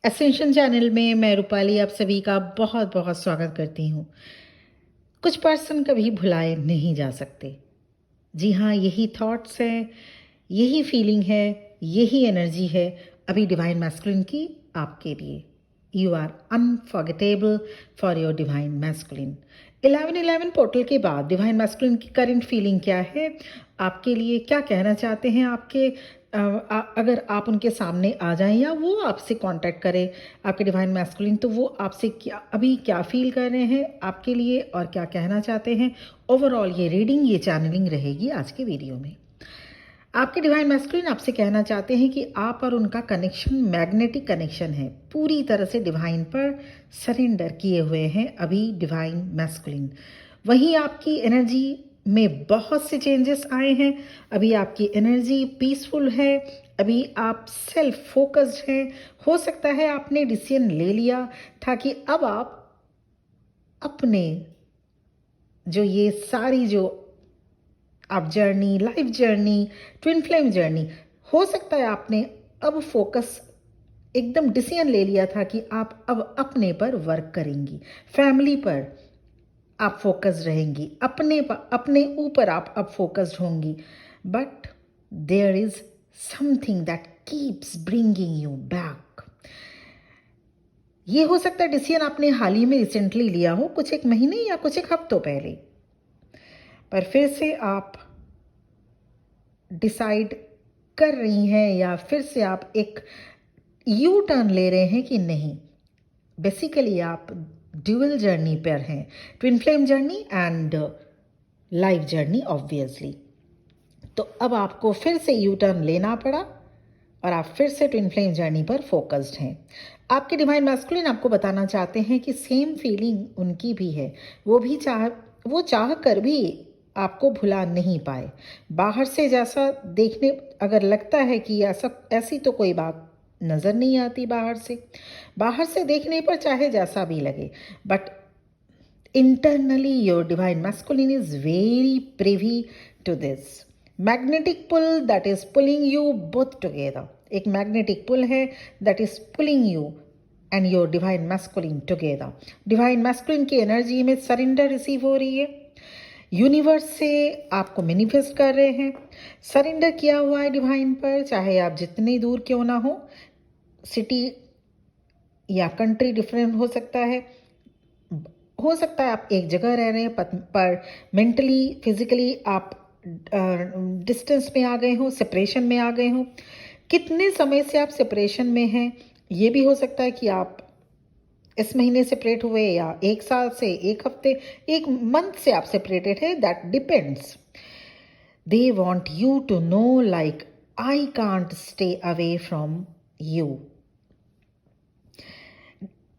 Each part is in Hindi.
एसेंशन चैनल में मैं रूपाली आप सभी का बहुत बहुत स्वागत करती हूँ। कुछ पर्सन कभी भुलाए नहीं जा सकते। जी हाँ, यही थॉट्स हैं, यही फीलिंग है, यही एनर्जी है अभी डिवाइन मैस्कुलिन की आपके लिए। You are unforgettable for your divine masculine. 1111 portal के बाद डिवाइन मैस्कुलिन की करंट फीलिंग क्या है आपके लिए, क्या कहना चाहते हैं आपके अगर आप उनके सामने आ जाएं या वो आपसे कांटेक्ट करें आपके डिवाइन मैस्कुलिन, तो वो आपसे क्या अभी क्या फील कर रहे हैं आपके लिए और क्या कहना चाहते हैं। ओवरऑल ये रीडिंग, ये चैनलिंग रहेगी आज के वीडियो में। आपके डिवाइन मैस्कुलिन आपसे कहना चाहते हैं कि आप और उनका कनेक्शन मैग्नेटिक कनेक्शन है, पूरी तरह से डिवाइन पर सरेंडर किए हुए हैं अभी डिवाइन मैस्कुलिन। वहीं आपकी एनर्जी में बहुत से चेंजेस आए हैं। अभी आपकी एनर्जी पीसफुल है, अभी आप सेल्फ फोकस्ड हैं। हो सकता है आपने डिसीजन ले लिया था कि अब आप अपने जो ये सारी जो आप journey, life journey, twin flame journey, हो सकता है आपने अब फोकस एकदम डिसीजन ले लिया था कि आप अब अपने पर वर्क करेंगी, फैमिली पर आप फोकस्ड रहेंगी, अपने ऊपर आप अब फोकस्ड होंगी। But there is something that keeps bringing you back. ये हो सकता है डिसीजन आपने हाल ही में रिसेंटली लिया हो, कुछ एक महीने या कुछ एक हफ्तों पहले, पर फिर से आप डिसाइड कर रही हैं या फिर से आप एक यू टर्न ले रहे हैं कि नहीं। बेसिकली आप ड्यूअल जर्नी पर हैं, twin flame journey and life journey obviously. तो अब आपको फिर से यू टर्न लेना पड़ा और आप फिर से ट्विन फ्लेम जर्नी पर फोकस्ड हैं। आपके डिवाइन मैस्कुलिन आपको बताना चाहते हैं कि सेम फीलिंग उनकी भी है। वो चाह कर भी आपको भुला नहीं पाए। बाहर से जैसा देखने अगर लगता है कि ऐसी तो कोई बात नज़र नहीं आती बाहर से देखने पर चाहे जैसा भी लगे, but internally your divine masculine is very privy to this magnetic pull that is pulling you both together. एक मैग्नेटिक पुल है that is pulling you and your divine masculine together. Divine masculine की एनर्जी में सरेंडर रिसीव हो रही है, यूनिवर्स से आपको मैनिफेस्ट कर रहे हैं, सरेंडर किया हुआ है डिवाइन पर। चाहे आप जितनी दूर क्यों ना हो, सिटी या कंट्री डिफरेंट हो सकता है आप एक जगह रह रहे हैं पर मेंटली फिजिकली आप डिस्टेंस में आ गए हो, सेपरेशन में आ गए हो। कितने समय से आप सेपरेशन में हैं, ये भी हो सकता है कि आप इस महीने सेपरेट हुए या एक साल से, एक हफ्ते, एक मंथ से आप सेपरेटेड है, that depends. They want you to know like I can't stay away from you.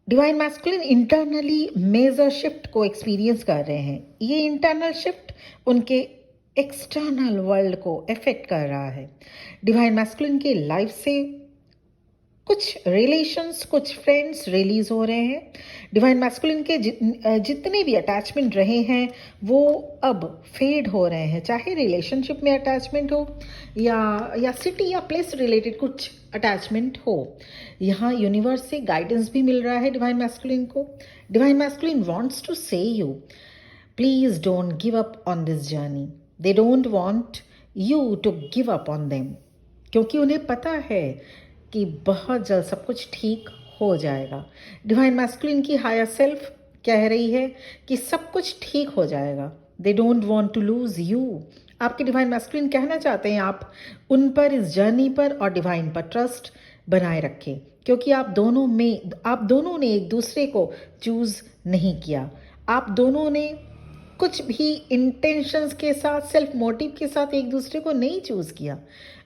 Divine masculine internally major shift को एक्सपीरियंस कर रहे हैं। ये इंटरनल शिफ्ट उनके एक्सटर्नल वर्ल्ड को इफेक्ट कर रहा है। डिवाइन मैस्कुलिन के लाइफ से कुछ रिलेशंस, कुछ फ्रेंड्स रिलीज हो रहे हैं। डिवाइन मैस्कुलिन के जितने भी अटैचमेंट रहे हैं वो अब फेड हो रहे हैं, चाहे रिलेशनशिप में अटैचमेंट हो या सिटी या प्लेस रिलेटेड कुछ अटैचमेंट हो। यहाँ यूनिवर्स से गाइडेंस भी मिल रहा है डिवाइन मैस्कुलिन को। Divine masculine wants to say you please don't give up on this journey. They don't want you to give up on them, क्योंकि उन्हें पता है कि बहुत जल्द सब कुछ ठीक हो जाएगा। डिवाइन मैस्कुलिन की हायर सेल्फ कह रही है कि सब कुछ ठीक हो जाएगा। They don't want to lose you. आपके डिवाइन मैस्कुलिन कहना चाहते हैं आप उन पर, इस जर्नी पर और डिवाइन पर ट्रस्ट बनाए रखें, क्योंकि आप दोनों ने एक दूसरे को चूज नहीं किया। आप दोनों ने कुछ भी इंटेंशंस के साथ, सेल्फ मोटिव के साथ एक दूसरे को नहीं चूज किया,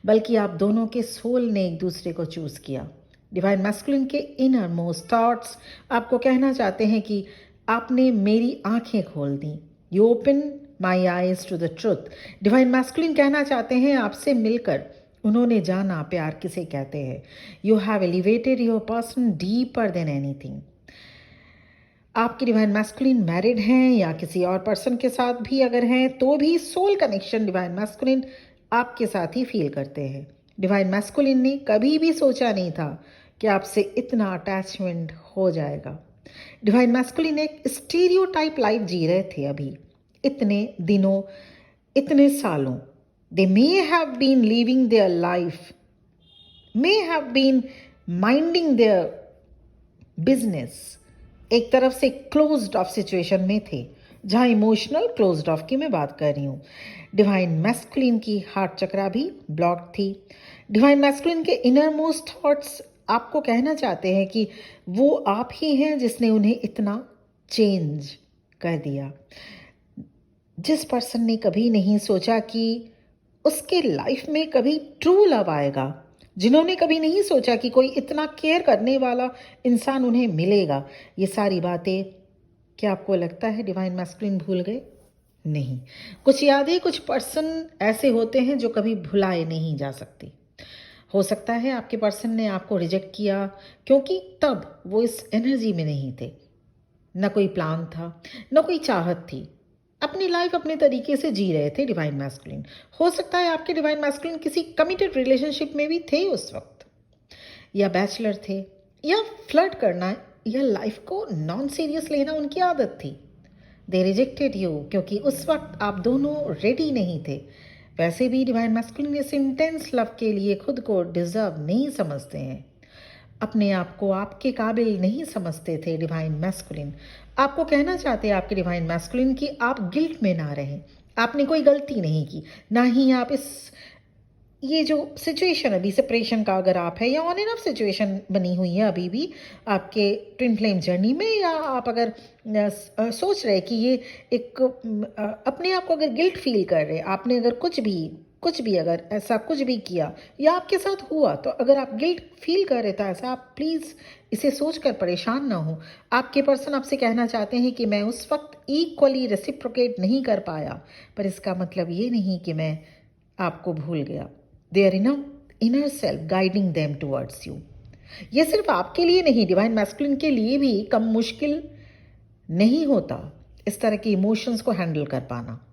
बल्कि आप दोनों के सोल ने एक दूसरे को चूज किया। डिवाइन मैस्कुलिन के इनर मोस्ट थॉट्स आपको कहना चाहते हैं कि आपने मेरी आंखें खोल दी। You open my eyes to the truth. Divine masculine कहना चाहते हैं आपसे मिलकर उन्होंने जाना प्यार किसे कहते हैं। You have elevated your person deeper than anything. आपके डिवाइन मैस्कुलिन मैरिड हैं या किसी और पर्सन के साथ भी अगर हैं, तो भी सोल कनेक्शन डिवाइन मैस्कुलिन आपके साथ ही फील करते हैं। डिवाइन मैस्कुलिन ने कभी भी सोचा नहीं था कि आपसे इतना अटैचमेंट हो जाएगा। डिवाइन मैस्कुलिन एक स्टीरियोटाइप लाइफ जी रहे थे अभी, इतने दिनों, इतने सालों। They may have been living their life, may have been minding their business. एक तरफ से क्लोज्ड ऑफ सिचुएशन में थे, जहां इमोशनल क्लोज्ड ऑफ की मैं बात कर रही हूँ। डिवाइन मैस्कुलिन की हार्ट चक्रा भी ब्लॉक थी। डिवाइन मैस्कुलिन के इनर मोस्ट थॉट्स आपको कहना चाहते हैं कि वो आप ही हैं जिसने उन्हें इतना चेंज कर दिया। जिस पर्सन ने कभी नहीं सोचा कि उसके लाइफ में कभी ट्रू लव आएगा, जिन्होंने कभी नहीं सोचा कि कोई इतना केयर करने वाला इंसान उन्हें मिलेगा, ये सारी बातें क्या आपको लगता है डिवाइन मैस्कुलिन भूल गए? नहीं। कुछ यादें, कुछ पर्सन ऐसे होते हैं जो कभी भुलाए नहीं जा सकते। हो सकता है आपके पर्सन ने आपको रिजेक्ट किया क्योंकि तब वो इस एनर्जी में नहीं थे। न कोई प्लान था, न कोई चाहत थी। अपनी लाइफ अपने तरीके से जी रहे थे डिवाइन मैस्कुलिन। हो सकता है आपके डिवाइन मैस्कुलिन किसी कमिटेड रिलेशनशिप में भी थे उस वक्त, या बैचलर थे, या फ्लर्ट करना या लाइफ को नॉन सीरियस लेना उनकी आदत थी। दे रिजेक्टेड यू क्योंकि उस वक्त आप दोनों रेडी नहीं थे। वैसे भी डिवाइन मैस्कुलिन इस इंटेंस लव के लिए खुद को डिजर्व नहीं समझते हैं, अपने आप को आपके काबिल नहीं समझते थे। डिवाइन मैस्कुलिन आपको कहना चाहते हैं, आपके डिवाइन मैस्कुलिन, कि आप गिल्ट में ना रहें। आपने कोई गलती नहीं की, ना ही आप ये जो सिचुएशन अभी सेपरेशन का अगर आप है, या ऑन एंड ऑफ सिचुएशन बनी हुई है अभी भी आपके ट्विन फ्लेम जर्नी में, या आप अगर सोच रहे कि ये एक अपने आप को अगर गिल्ट फील कर रहे, आपने अगर कुछ भी अगर ऐसा कुछ भी किया या आपके साथ हुआ, तो अगर आप गिल्ट फील कर रहे तो ऐसा आप प्लीज़ इसे सोचकर परेशान ना हो। आपके पर्सन आपसे कहना चाहते हैं कि मैं उस वक्त इक्वली रेसिप्रोकेट नहीं कर पाया, पर इसका मतलब ये नहीं कि मैं आपको भूल गया। Their inner self guiding them towards you. ये सिर्फ आपके लिए नहीं, डिवाइन मैस्कुलिन के लिए भी कम मुश्किल नहीं होता इस तरह के इमोशंस को हैंडल कर पाना।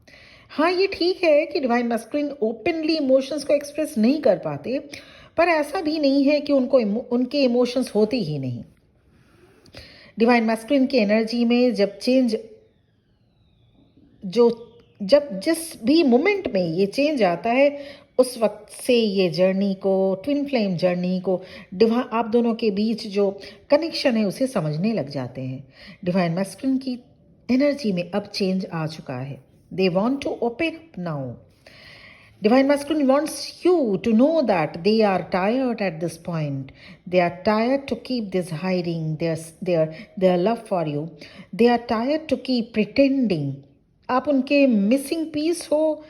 हाँ, ये ठीक है कि डिवाइन मैस्कुलिन ओपनली इमोशंस को एक्सप्रेस नहीं कर पाते, पर ऐसा भी नहीं है कि उनके इमोशंस होते ही नहीं। डिवाइन मैस्कुलिन की एनर्जी में जब जिस भी मोमेंट में ये चेंज आता है, उस वक्त से ये जर्नी को, ट्विन फ्लेम जर्नी को, आप दोनों के बीच जो कनेक्शन है उसे समझने लग जाते हैं। डिवाइन मैस्कुलिन की एनर्जी में अब चेंज आ चुका है। They want to open up now. Divine Masculine wants you to know that they are tired at this point. They are tired to keep this hiding their love for you. They are tired to keep pretending. आप उनके मिसिंग पीस हो।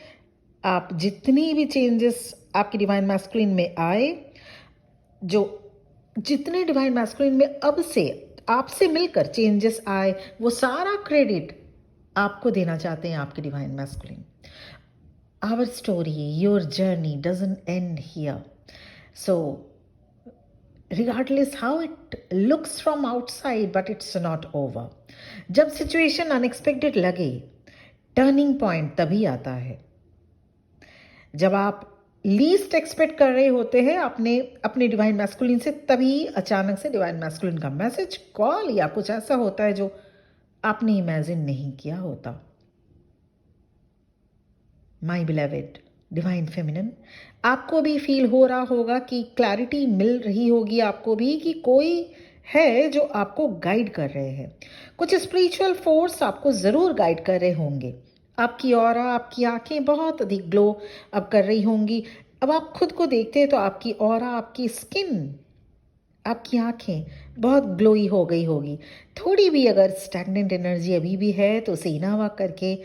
आप जितनी भी चेंजेस आपके डिवाइन मैस्कुलिन में आए, जितने डिवाइन मैस्कुलिन में अब से आपसे मिलकर चेंजेस आए, वो सारा क्रेडिट आपको देना चाहते हैं आपके divine masculine. Our story, your journey doesn't end here, so regardless how it looks from outside, but it's not over. जब सिचुएशन अनएक्सपेक्टेड लगे, टर्निंग पॉइंट तभी आता है जब आप लीस्ट एक्सपेक्ट कर रहे होते हैं अपने डिवाइन मैस्कुलिन से। तभी अचानक से डिवाइन मैस्कुलिन का मैसेज, कॉल या कुछ ऐसा होता है जो आपने इमेजिन नहीं किया होता। माई बिलेवेड डिवाइन फेमिनिन, आपको भी फील हो रहा होगा कि क्लैरिटी मिल रही होगी आपको भी कि कोई है जो आपको गाइड कर रहे हैं। कुछ स्पिरिचुअल फोर्स आपको ज़रूर गाइड कर रहे होंगे। आपकी ऑरा, आपकी आंखें बहुत अधिक ग्लो अब कर रही होंगी। अब आप खुद को देखते हैं तो आपकी ऑरा, आपकी स्किन, आपकी आंखें बहुत ग्लोई हो गई होगी। थोड़ी भी अगर स्टैग्नेंट एनर्जी अभी भी है तो उसे इनावा करके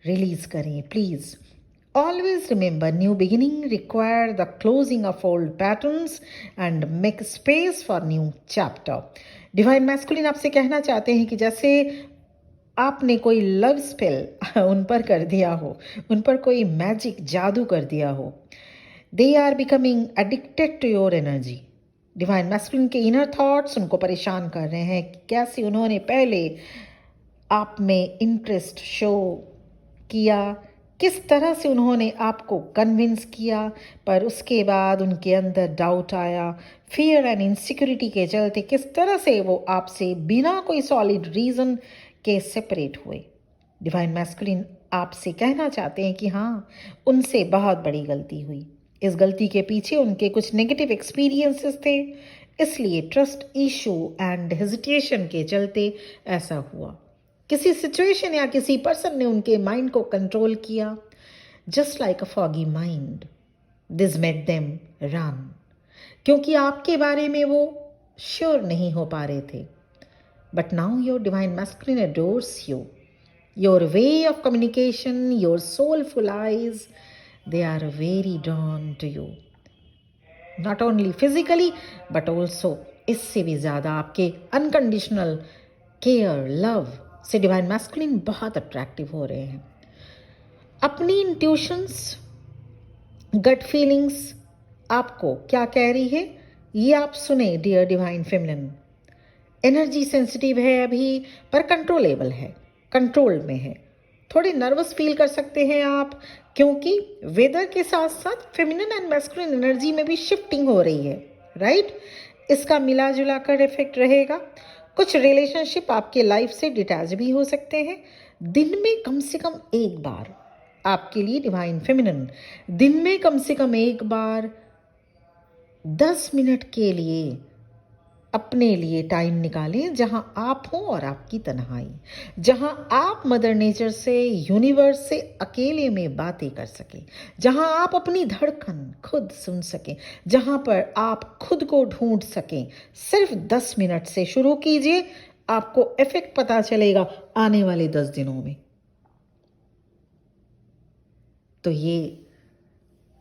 रिलीज करें please. Always remember, new beginning require the closing of old patterns and make space for new chapter. Divine masculine आपसे कहना चाहते हैं कि जैसे आपने कोई लव स्पेल उन पर कर दिया हो, उन पर कोई मैजिक जादू कर दिया हो। They are becoming addicted to your energy. Divine masculine के इनर थॉट्स उनको परेशान कर रहे हैं कि कैसे उन्होंने पहले आप में इंटरेस्ट शो किया, किस तरह से उन्होंने आपको कन्विंस किया, पर उसके बाद उनके अंदर डाउट आया, फियर एंड इनसिक्योरिटी के चलते किस तरह से वो आपसे बिना कोई सॉलिड रीज़न के सेपरेट हुए। डिवाइन मैस्कुलिन आपसे कहना चाहते हैं कि हाँ, उनसे बहुत बड़ी गलती हुई। इस गलती के पीछे उनके कुछ नेगेटिव एक्सपीरियंसेस थे, इसलिए ट्रस्ट इशू एंड हेजिटेशन के चलते ऐसा हुआ। किसी सिचुएशन या किसी पर्सन ने उनके माइंड को कंट्रोल किया, just like a foggy mind this made them run, क्योंकि आपके बारे में वो श्योर नहीं हो पा रहे थे। But now your divine masculine adores you, your way of communication, your soulful eyes, they are very drawn to you, not only physically but also इससे भी ज़्यादा आपके अनकंडीशनल केयर लव से डिवाइन मैस्कुलिन बहुत अट्रैक्टिव हो रहे हैं। अपनी इंट्यूशंस, गट फीलिंग्स आपको क्या कह रही है ये आप सुने dear divine feminine. Energy sensitive है अभी, पर कंट्रोलेबल है, कंट्रोल में है। थोड़े नर्वस फील कर सकते हैं आप, क्योंकि वेदर के साथ साथ फेमिनिन एंड मैस्कुलिन एनर्जी में भी शिफ्टिंग हो रही है, राइट। इसका मिला जुला कर इफेक्ट रहेगा। कुछ रिलेशनशिप आपके लाइफ से डिटैच भी हो सकते हैं। दिन में कम से कम एक बार आपके लिए डिवाइन फेमिनिन, दिन में कम से कम एक बार 10 मिनट के लिए अपने लिए टाइम निकालें, जहां आप हो और आपकी तन्हाई, जहां आप मदर नेचर से, यूनिवर्स से अकेले में बातें कर सकें, जहां आप अपनी धड़कन खुद सुन सकें, जहां पर आप खुद को ढूंढ सकें। सिर्फ 10 मिनट से शुरू कीजिए, आपको इफेक्ट पता चलेगा आने वाले 10 दिनों में। तो ये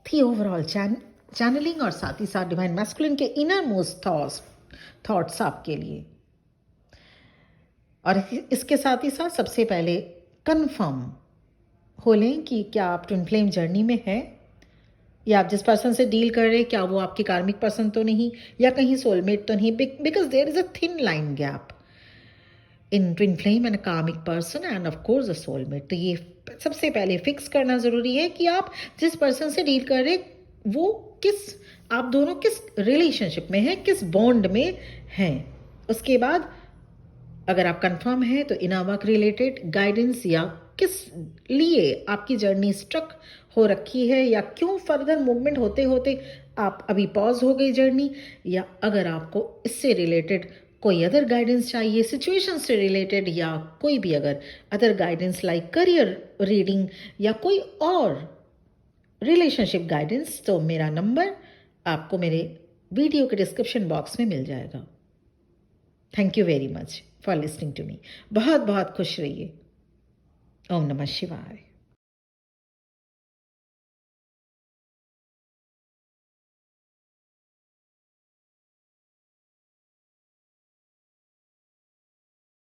थी ओवरऑल चैनलिंग और साथ ही साथ डिवाइन मैस्कुलिन के इनर मोस्ट थॉट्स आपके लिए। और इसके साथ ही साथ सबसे पहले कंफर्म हो लें कि क्या आप ट्विन फ्लेम जर्नी में है, या आप जिस पर्सन से डील कर रहे हैं क्या वो आपके कार्मिक पर्सन तो नहीं, या कहीं सोलमेट तो नहीं, because there is a thin line gap in twin flame and karmic person and of course a soulmate. तो ये सबसे पहले फिक्स करना ज़रूरी है कि आप जिस पर्सन से डील कर रहे वो आप दोनों किस रिलेशनशिप में हैं, किस बॉन्ड में हैं। उसके बाद अगर आप कंफर्म हैं तो इनर वर्क रिलेटेड गाइडेंस, या किस लिए आपकी जर्नी स्ट्रक हो रखी है, या क्यों फर्दर मूवमेंट होते होते आप अभी पॉज हो गई जर्नी, या अगर आपको इससे रिलेटेड कोई अदर गाइडेंस चाहिए, सिचुएशन से रिलेटेड, या कोई भी अगर other guidance like career reading या कोई और रिलेशनशिप गाइडेंस, तो मेरा नंबर आपको मेरे वीडियो के डिस्क्रिप्शन बॉक्स में मिल जाएगा। Thank you very much for listening to me. बहुत बहुत खुश रहिए। ओम नमः शिवाय।